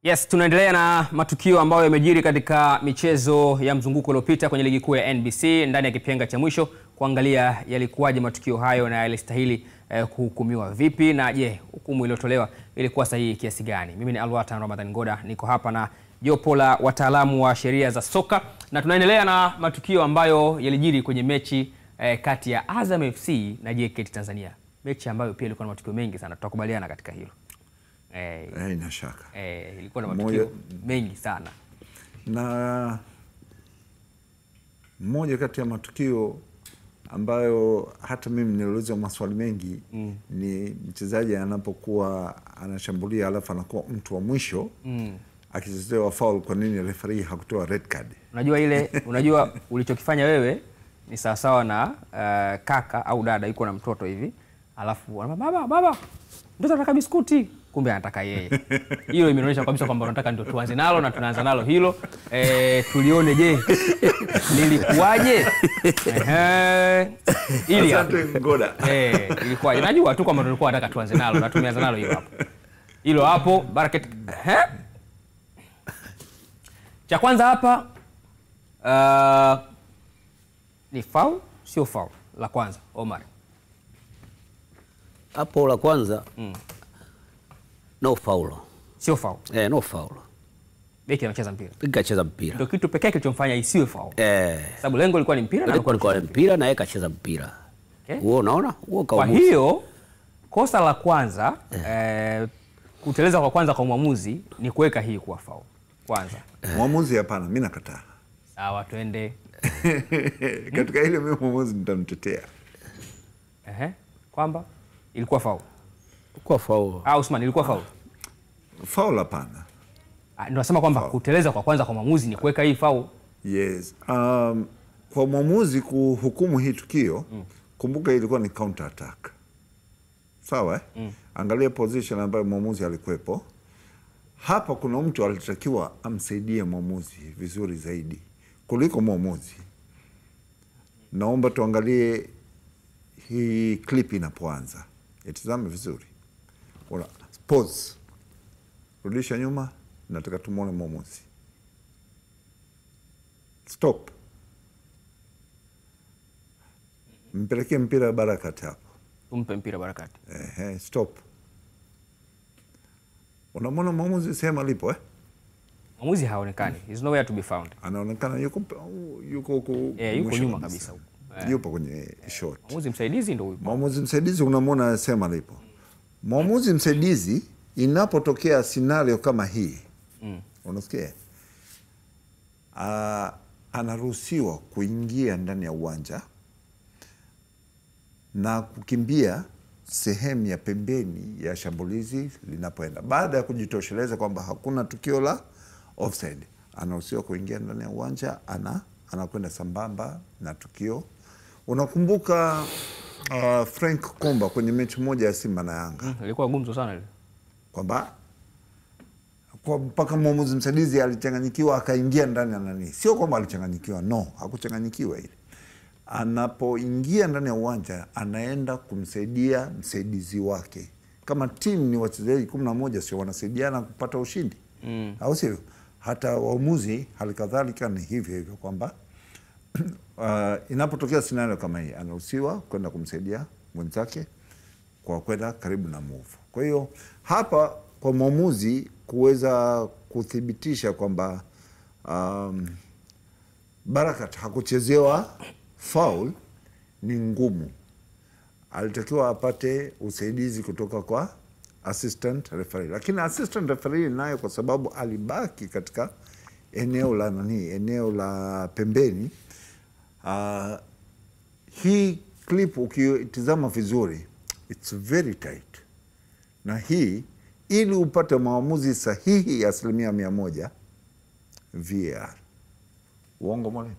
Yes, tunaendelea na matukio ambayo yamejiri katika michezo ya mzunguko uliopita kwenye ligi kuu ya NBC ndani ya kipenga cha mwisho, kuangalia yalikuwaje matukio hayo na yalistahili kuhukumiwa vipi, na je, hukumu iliyotolewa ilikuwa sahihi kiasi gani. Mimi ni Alwatan Ramadhani Ngoda, niko hapa na jopo la wataalamu wa sheria za soka, na tunaendelea na matukio ambayo yalijiri kwenye mechi kati ya Azam FC na JKT Tanzania. Mechi ambayo pia ilikuwa na matukio mengi sana, tutakubaliana katika hilo. Ina shaka. Ilikuwa na matukio mengi sana. Na moja kati ya matukio ambayo hata mimi niliulizwa maswali mengi ni mchezaji anapokuwa anashambulia alafu anakuwa mtu wa mwisho akichezewa foul, kwa nini referee hakutoa red card? Unajua ulichokifanya wewe ni sawasawa na kaka au dada yuko na mtoto hivi, alafu baba ndio nataka biskuti, kumbe anataka yeye. Hilo imeonyesha kabisa kwamba unataka ndio tuanze nalo, na tunaanza nalo hilo. Tulione je nilikuwaje? Ili Asante Ngoda. ilikuwaje? Najua tu kwamba tulikuwa nataka tuanze nalo na tumeanza nalo hilo hapo. Hilo hapo Barakat. Cha kwanza hapa ni foul, sio foul. La kwanza Omar. Hapo la kwanza no foul. Sio foul. No foul. Beki anacheza mpira. Beki anacheza mpira. Ndio kitu pekee kilichomfanya isiwe foul. Sababu lengo lilikuwa ni mpira na alikuwa mpira na yeye kacheza mpira. Wewe unaona? Wewe kwa hiyo Kosa la kwanza kuteleza kwa kwanza kwa mwamuzi ni kuweka hii kuwa foul kwanza. Mwamuzi hapana, mimi nakataa. Sawa, twende. Katika ile mimi mwamuzi nitamtetea. Kwamba ilikuwa foul. Kwa foul. Usman, ilikuwa foul. Foul hapana. Ndio nasema kwamba kuteleza kwa kwanza kwa mwamuzi ni kuweka hii foul. Yes. Kwa mwamuzi kuhukumu hii tukio, kumbuka ilikuwa ni counter attack. Sawa Angalia position ambayo mwamuzi alikuwepo. Hapa kuna mtu alitakiwa amsaidie mwamuzi vizuri zaidi kuliko mwamuzi. Naomba tuangalie hii clip inapoanza. Itazame vizuri. Pause. Rudisha nyuma, nataka tumuone mwamuzi. Stop. Mpelekee mpira Barakat hapo. Tumpe mpira Barakat. Stop. Unamwona mwamuzi sehemu alipo Mwamuzi haonekani. He's nowhere to be found. Anaonekana yuko yuko nyuma kabisa huko. Yupo kwenye shot. Mwamuzi msaidizi ndio huyo. Mwamuzi msaidizi unamwona sehemu alipo. Mwamuzi msaidizi inapotokea scenario kama hii. Unasikia? Anaruhusiwa kuingia ndani ya uwanja na kukimbia sehemu ya pembeni ya shambulizi linapoenda. Baada ya kujitosheleza kwamba hakuna tukio la offside, anaruhusiwa kuingia ndani ya uwanja, anakwenda sambamba na tukio. Unakumbuka Frank Komba kwenye mechi moja ya Simba na Yanga? Ilikuwa gumzo sana ile. Kwamba mpaka mwamuzi msaidizi alichanganyikiwa akaingia ndani ya nani. Sio kwamba alichanganyikiwa, no, hakuchanganyikiwa ile. Anapoingia ndani ya uwanja anaenda kumsaidia msaidizi wake. Kama timu ni wachezaji 11 sio wanasaidiana kupata ushindi. Au sio? Hata waamuzi halikadhalika ni hivyo kwamba inapotokea scenario kama hii anaruhusiwa kwenda kumsaidia mwenzake kwa kwenda karibu na move. Kwa hiyo hapa kwa mwamuzi kuweza kuthibitisha kwamba Barakat hakuchezewa foul ni ngumu. Alitakiwa apate usaidizi kutoka kwa assistant referee, lakini assistant referee nayo kwa sababu alibaki katika eneo la pembeni. Hii clip ukitizama vizuri, it's very tight, na hii ili upate maamuzi sahihi ya 100% VAR. Uongo mwale?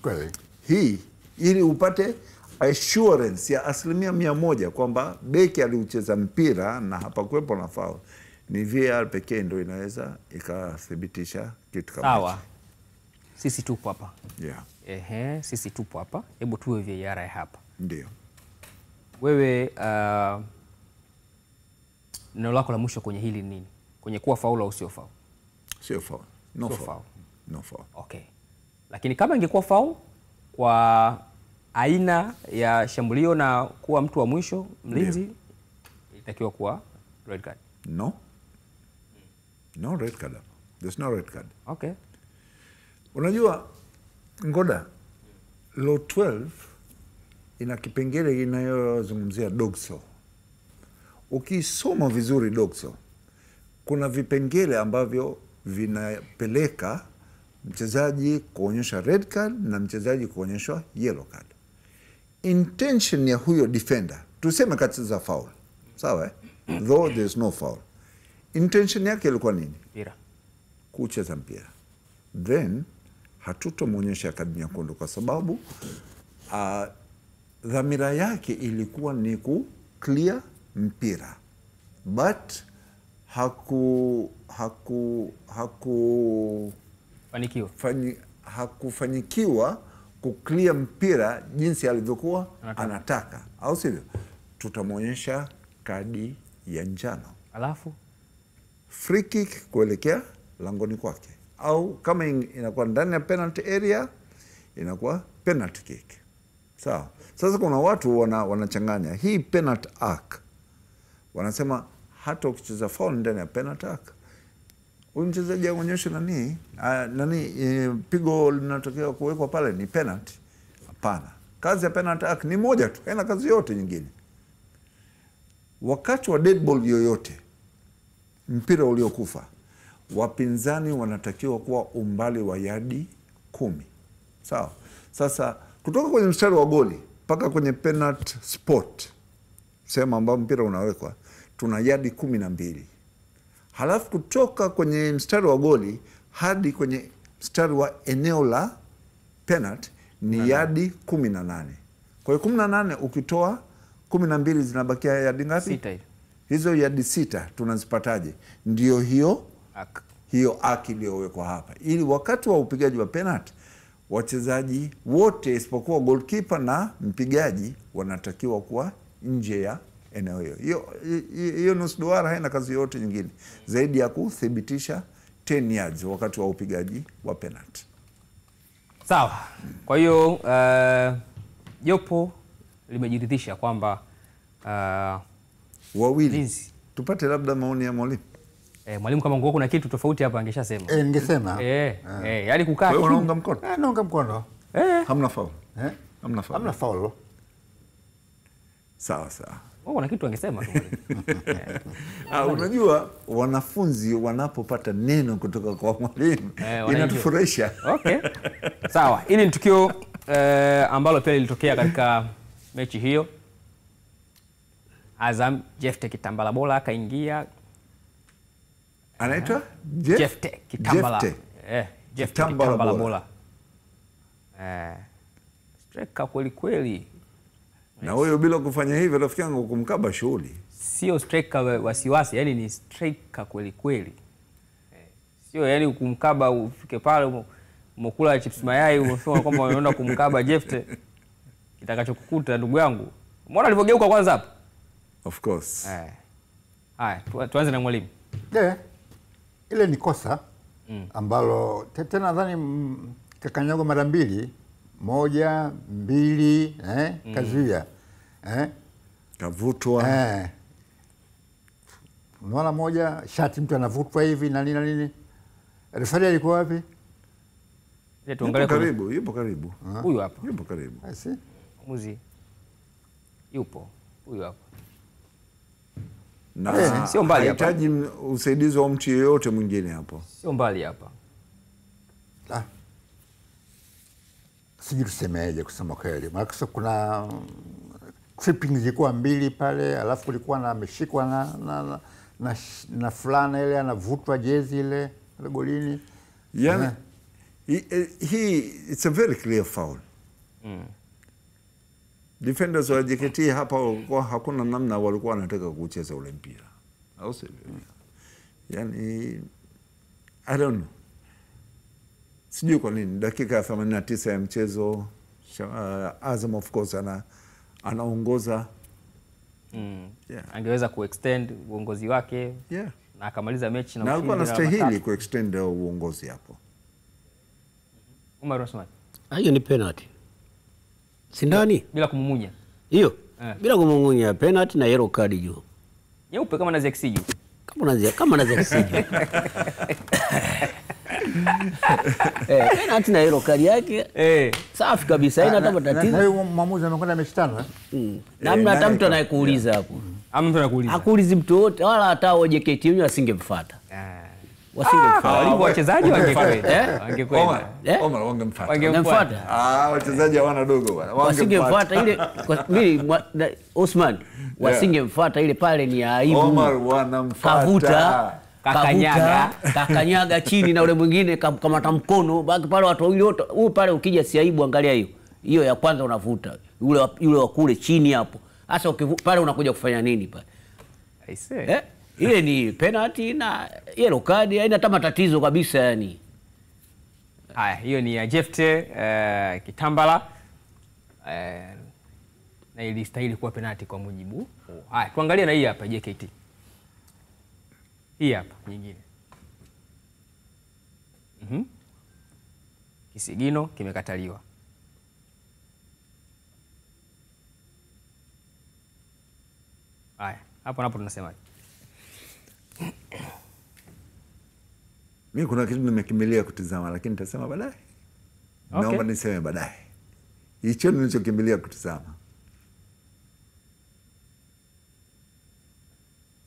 Kweli. Hii ili upate assurance ya 100% kwamba beki aliucheza mpira na hapakuwepo na foul, ni VAR pekee ndio inaweza ikathibitisha kitu kama hicho. Sawa. Sisi tupo hapa. Yeah. Sisi tupo hapa. Hebu tuwe VAR hapa. Ndio. Wewe neno lako la mwisho kwenye hili nini? Kwenye kuwa foul au sio foul? Sio foul. No foul. No foul. Okay. Lakini kama ingekuwa foul kwa aina ya shambulio na kuwa mtu wa mwisho mlinzi, itakiwa kuwa red card. No. No red card. There's no red card. Okay. Unajua Ngoda, law 12 ina kipengele inayozungumzia dogso. Ukisoma vizuri dogso, kuna vipengele ambavyo vinapeleka mchezaji kuonyesha red card na mchezaji kuonyeshwa yellow card. Intention ya huyo defender, tuseme kacheza foul, sawa though there's no foul, intention yake ilikuwa nini? Mpira. Kucheza mpira. Then hatutomwonyesha kadi nyekundu kwa sababu dhamira yake ilikuwa ni ku clear mpira, but hakufanyikiwa ku clear mpira jinsi alivyokuwa anataka, au sivyo? Tutamwonyesha kadi ya njano, alafu free kick kuelekea langoni kwake, au kama inakuwa ndani ya penalty area inakuwa penalty kick. Sawa. Sasa kuna watu wanachanganya hii penalty arc. Wanasema hata ukicheza foul ndani ya penalty arc, huyu mchezaji aonyeshe pigo linatokea kuwekwa pale ni penalty. Hapana. Kazi ya penalty arc ni moja tu, haina kazi yote nyingine. wakati wa dead ball yoyote, mpira uliokufa, wapinzani wanatakiwa kuwa umbali wa yadi 10. Sawa. Sasa kutoka kwenye mstari wa goli mpaka kwenye penalty spot, sehemu ambayo mpira unawekwa, tuna yadi 12. Halafu kutoka kwenye mstari wa goli hadi kwenye mstari wa eneo la penalty ni yadi 18. Kwa hiyo 18 ukitoa 12 zinabakia yadi ngapi? 6. Hizo yadi 6 tunazipataje? Ndio hiyo arc iliyowekwa hapa, ili wakati wa upigaji wa penalty wachezaji wote isipokuwa goalkeeper na mpigaji wanatakiwa kuwa nje ya eneo hiyo. Hiyo nusu duara haina kazi yote nyingine zaidi ya kuthibitisha 10 yards wakati wa upigaji wa penalty. Sawa. Kwa hiyo jopo limejiridhisha kwamba wawili. Tupate labda maoni ya mwalimu. Mwalimu, kama ungekuwa kuna kitu tofauti hapa angeshasema. Ningesema. Yaani kukaa tu. Unaunga mkono? Naunga mkono. Hamna foul. Hamna foul. Sawa. Kuna kitu angesema tu. Unajua wanafunzi wanapopata neno kutoka kwa mwalimu inatufurahisha. Okay. Sawa. Hili ni tukio ambalo pia lilitokea katika mechi hiyo. Azam Jefte Kitambala Bola akaingia. Anaitwa Jefte Kitambala. Jefte Kitambala Bola. Striker kweli kweli. Na huyo bila kufanya hivyo rafiki yangu kumkaba shughuli. Sio striker wasiwasi, yani ni striker kweli kweli. Sio yani kumkaba ufike pale umekula chips mayai umesema kwamba unaenda kumkaba Jefte. Kitakachokukuta ndugu yangu. Mbona alivyogeuka kwanza hapo? Of course. Haya, tuanze na mwalimu. Ile ni kosa ambalo tena nadhani kakanyago mara 2, 1, 2, kazuia. Kavutwa. Unaona moja shati mtu anavutwa hivi na nini. Refari alikuwa wapi? Yupo karibu. Huyu hapa. Yupo karibu. I see. Muzi. Yupo. Huyu hapa. Na sio mbali hapa. Hahitaji usaidizi wa mtu yeyote mwingine hapo. Sio mbali hapa. Sijui tusemeje kusema kweli. Maana kuna tripping zilikuwa 2 pale, alafu kulikuwa na ameshikwa na fulana ile anavutwa jezi ile golini. Yani it's a very clear foul. Defenders wa JKT hapa walikuwa hakuna namna walikuwa wanataka kucheza ule mpira. Au sivyo? Yani I don't know. Sijui kwa nini dakika 89 ya mchezo Azam of course anaongoza. Angeweza kuextend uongozi wake. Na akamaliza mechi na alikuwa anastahili kuextend uongozi hapo. Umar Osman. Hiyo ni penalty. Sindani bila kumumunya. Hiyo. Bila kumumunya penalty na yellow card juu. Nyeupe kama na ZX juu. Kama na ZX juu. Penalty na yellow card yake. Safi kabisa, haina hata matatizo. Na huyo mwamuzi amekwenda mechi 5 Namna hata mtu anayekuuliza hapo. Mtu anakuuliza. Hakuulizi mtu wote wala hata JKT wenyewe asingemfuata. Walivyo wachezaji wangekwenda. Omar wangemfuata. Wachezaji hawana dogo bwana. Wasingemfuata ile mimi Osman wasingemfuata ile pale ni aibu. Omar wanamfuata. Kavuta kakanyaga chini na ule mwingine kamata mkono baki pale watu wawili wote. Huyu pale ukija si aibu, angalia hiyo ya kwanza unavuta. Yule wa kule chini hapo. Sasa pale unakuja kufanya nini pale? I say. Ile ni penalty na yellow card, haina hata matatizo kabisa yani. Haya, hiyo ni ya Jefte Kitambala. Na ilistahili kuwa penalty kwa mujibu. Haya, tuangalie na hii hapa JKT. Hii hapa nyingine. Kisigino kimekataliwa. Haya, hapo tunasemaje? Mimi kuna kitu nimekimbilia kutizama lakini nitasema baadaye. Naomba niseme baadaye. Hicho nilichokimbilia kutizama.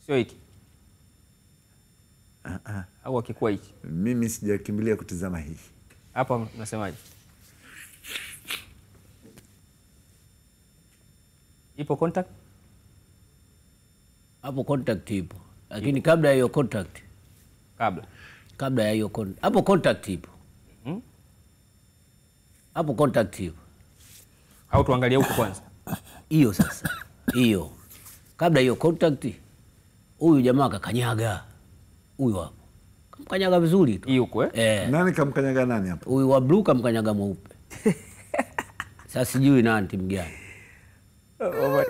Sio hiki. Au akikuwa hiki. Mimi sijakimbilia kutizama hii. Hapa unasemaje? Ipo contact? Hapo contact ipo. Lakini kabla ya hiyo contact. Kabla ya hiyo contact. Hapo contact ipo. Hapo contact ipo. Au tuangalie huko kwanza. Hiyo sasa. Hiyo. Kabla hiyo contact, huyu jamaa kakanyaga. Huyu hapo. Kamkanyaga vizuri tu. Hiyo huko Nani kamkanyaga nani hapo? Huyu wa blue kamkanyaga mweupe. Sasa sijui nani timu gani.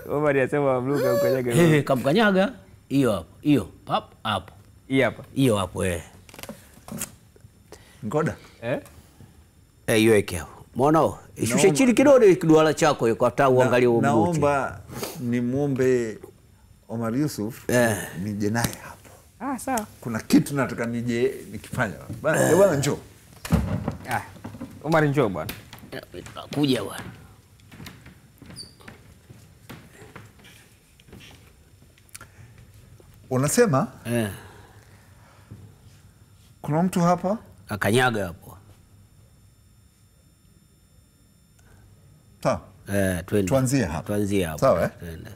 Omar anasema wa blue kamkanyaga. Kamkanyaga. Hiyo hapo. Hiyo. Pap hapo. Hii hapa. Hiyo hapo Ngoda. Iweke hapo. Mwana, ishushe chini kidogo kiduara chako kwa taa uangalie huo mbuti. Naomba nimuombe Omar Yusuf nije naye hapo. Sawa. Kuna kitu nataka nije nikifanya. Bwana njoo. Omar njoo bwana. Kuja bwana. Unasema? Kuna mtu hapa? Akanyaga hapo. Sawa. Twende. Tuanzie hapa. Tuanzie hapo. Sawa Twende.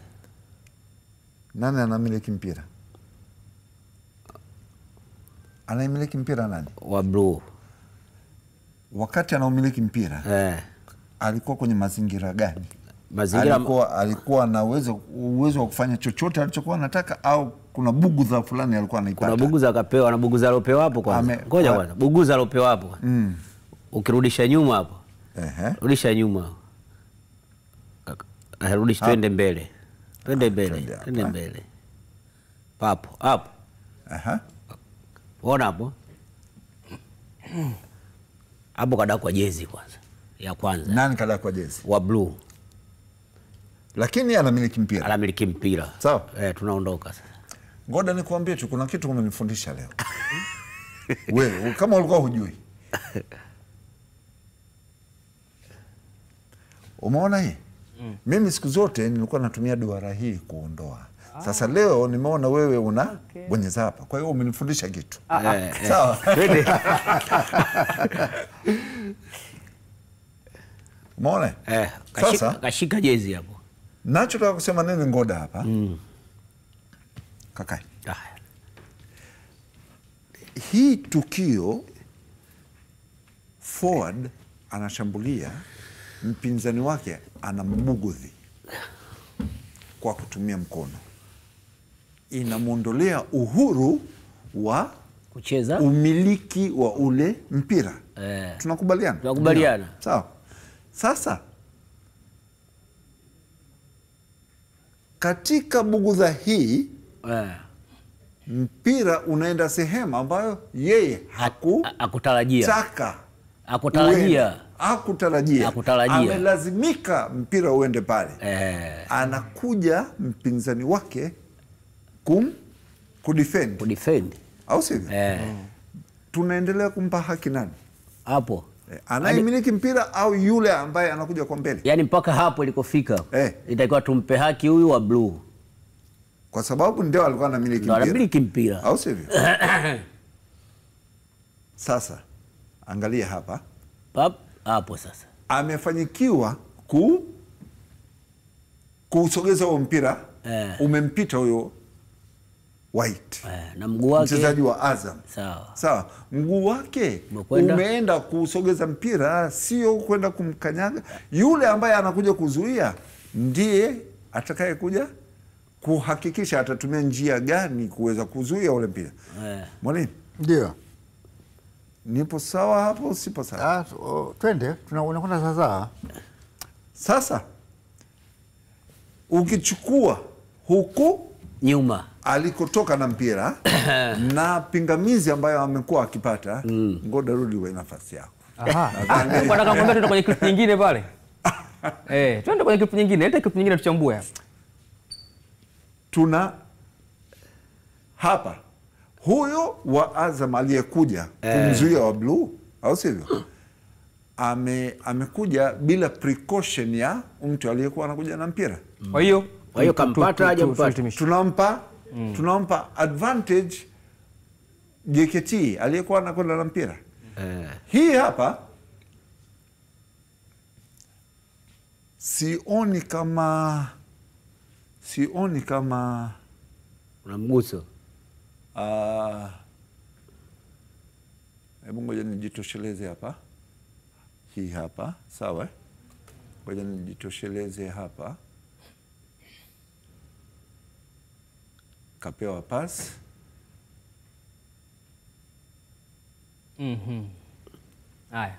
Nani anamiliki mpira? Anaimiliki mpira nani? Wa blue. Wakati anaumiliki mpira alikuwa kwenye mazingira gani? Alikuwa na uwezo wa kufanya chochote alichokuwa anataka, au kuna buguza fulani alikuwa anaipata? Kuna buguza akapewa na buguza alopewa hapo kwanza. Ngoja bwana. Buguza alopewa hapo. Ukirudisha nyuma hapo. Rudisha nyuma. Rudisha twende mbele. Twende mbele. Papo, hapo. Ona hapo. Hapo kadakwa jezi kwanza. Ya kwanza. Nani kadakwa jezi? Wa blue. Lakini anamiliki mpira. Anamiliki mpira. Sawa. Tunaondoka sasa. Ngoja nikwambie tu kuna kitu umenifundisha leo. Wewe kama ulikuwa hujui. Umeona hii? Mimi siku zote nilikuwa natumia duara hii kuondoa. Sasa leo nimeona wewe una bonyeza hapa. Kwa hiyo umenifundisha kitu. Sawa. Umeona? Sasa kashika jezi hapo. Nachotaka kusema nini Ngoda hapa? Kakai. Hii tukio forward anashambulia, mpinzani wake anambugudhi kwa kutumia mkono, inamwondolea uhuru wa kucheza, umiliki wa ule mpira. Tunakubaliana? Tunakubaliana. Sawa. Sasa katika bugudha hii mpira unaenda sehemu ambayo yeye hakutarajia, amelazimika mpira uende pale. Anakuja mpinzani wake kudefend, au sivyo? Tunaendelea kumpa haki nani hapo? Anayemiliki mpira au yule ambaye anakuja kwa mbele? Yani mpaka hapo ilikofika itakiwa tumpe haki huyu wa blue, kwa sababu ndio alikuwa anamiliki mpira, au sivyo? Sasa angalia hapa hapo, sasa amefanyikiwa kusogeza huo mpira, umempita huyo White na mguu wake, mchezaji wa Azam. Sawa. Mguu wake umeenda kusogeza mpira, sio kwenda kumkanyaga. Yule ambaye anakuja kuzuia ndiye atakaye kuja kuhakikisha atatumia njia gani kuweza kuzuia ule mpira. Mwalimu, ndio nipo sawa hapo? Sipo sawa? Twende, tunakwenda sasa. Sasa ukichukua huku nyuma alikotoka na mpira na pingamizi ambayo amekuwa akipata, Ngoda, rudi kwa nafasi yako. Nataka kwenda tuende kwenye clip nyingine pale. Twende kwenye clip nyingine, leta clip nyingine tuchambue hapa. Tuna hapa huyo wa Azam aliyekuja kumzuia wa blue, au sivyo? Amekuja bila precaution ya mtu aliyekuwa anakuja na mpira. Kwa hiyo kampata aje mpata. Tunampa tunampa advantage JKT aliyekuwa anakwenda na mpira. Hii hapa sioni kama Una mguso. Hebu ngoja nijitosheleze hapa. Hii hapa, sawa? Ngoja nijitosheleze hapa. Kapewa pass. Haya.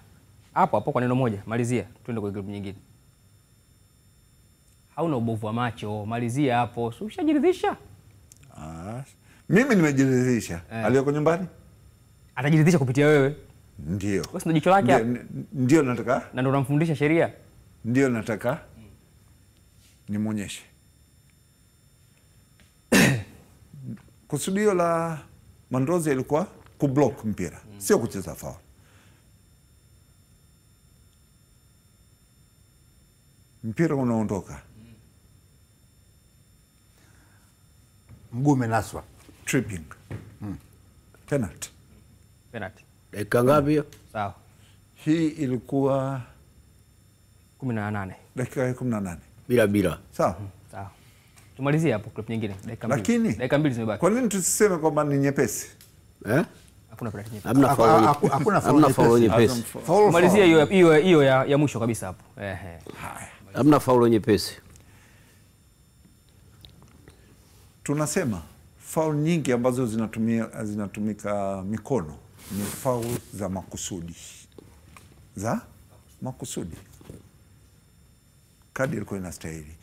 Hapo kwa neno moja, malizia. Twende kwa group nyingine. Hauna ubovu wa macho, malizia hapo. Si ushajiridhisha? Mimi nimejiridhisha. Aliyoko nyumbani? Atajiridhisha kupitia wewe. Ndio. Wewe ndio jicho lake hapo. Ndio nataka. Na ndio unamfundisha sheria. Ndio nataka nimuonyeshe. Kusudio la Mandrozi ilikuwa kublock mpira, sio kucheza foul. Mpira unaondoka. Mguu umenaswa. Tripping. Penalty. Penalty. Dakika ngapi hiyo? Sawa. Hii ilikuwa 18. dakika ya 18. Bila. Sawa. Sawa. Tumalizie hapo clip nyingine. Dakika 2. Lakini Dakika 2 zimebaki. kwa nini tusiseme kwamba ni nyepesi? Hakuna penalty nyepesi. Hamna faulu. Hamna faulu nyepesi. Tumalizie hiyo ya mwisho kabisa hapo. Hamna faulu nyepesi. Tunasema faul nyingi ambazo zinatumika mikono ni faul za makusudi. Za makusudi. Kadi ilikuwa inastahili.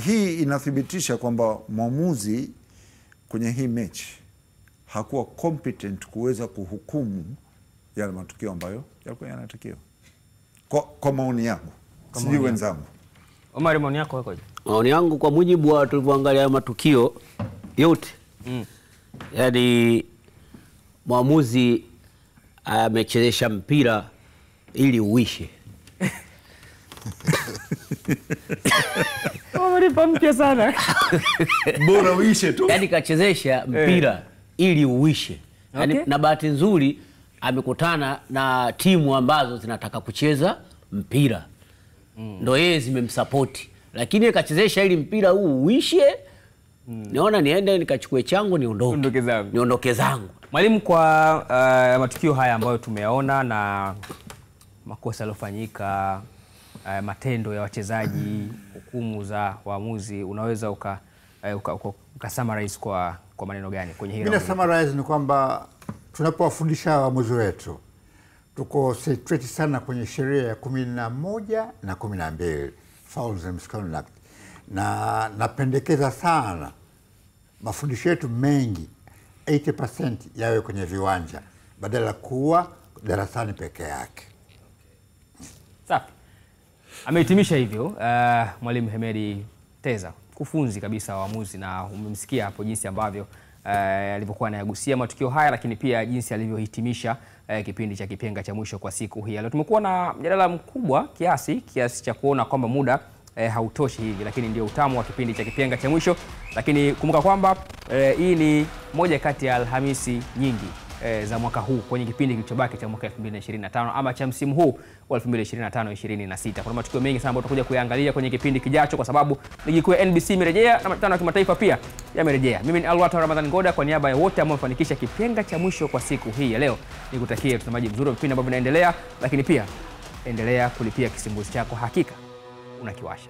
Hii inathibitisha kwamba mwamuzi kwenye hii mechi hakuwa competent kuweza kuhukumu yale matukio ambayo yalikuwa yanatakiwa. Kwa maoni yangu. Sijui wenzangu. Omar, maoni yako yakoje? Maoni yangu kwa mujibu wa tulivyoangalia matukio yote. Yaani mwamuzi amechezesha mpira ili uishe. Omar mpya sana. Bora uishe tu. Yaani kachezesha mpira ili uishe. Yaani na bahati nzuri amekutana na timu ambazo zinataka kucheza mpira. Ndio yeye zimemsupport. Lakini kachezesha ili mpira huu uishe. Naona niende nikachukue changu niondoke zangu. Mwalimu, kwa matukio haya ambayo tumeona na makosa yaliyofanyika, matendo ya wachezaji, hukumu za waamuzi, unaweza uka summarize kwa maneno gani kwenye hili? Mimi na summarize ni kwamba tunapowafundisha waamuzi wetu tuko straight sana kwenye sheria ya 11 na 12, fouls and misconduct, na napendekeza sana mafundisho yetu mengi 80% yawe kwenye viwanja badala kuwa darasani peke yake. Safi. Amehitimisha hivyo Mwalimu Hemedi Teza, kufunzi kabisa wa waamuzi, na umemsikia hapo jinsi ambavyo alivyokuwa anayagusia matukio haya, lakini pia jinsi alivyohitimisha kipindi cha kipenga cha mwisho kwa siku hii. Leo tumekuwa na mjadala mkubwa kiasi cha kuona kwamba muda hautoshi hivi, lakini ndio utamu wa kipindi cha kipenga cha mwisho. Lakini kumbuka kwamba hii ni moja kati ya Alhamisi nyingi za mwaka huu kwenye kipindi kilichobaki cha mwaka 2025 ama cha msimu huu wa 2025-26. Kuna matukio mengi sana ambayo tutakuja kuyaangalia kwenye kipindi kijacho, kwa sababu ligi kuu ya NBC imerejea na matano ya kimataifa pia yamerejea. Mimi ni Alwata Ramadhan Ngoda, kwa niaba ya wote ambao wamefanikisha kipenga cha mwisho kwa siku hii ya leo, nikutakie mtazamaji mzuri wa vipindi ambavyo vinaendelea, lakini pia endelea kulipia kisimbuzi chako, hakika unakiwasha.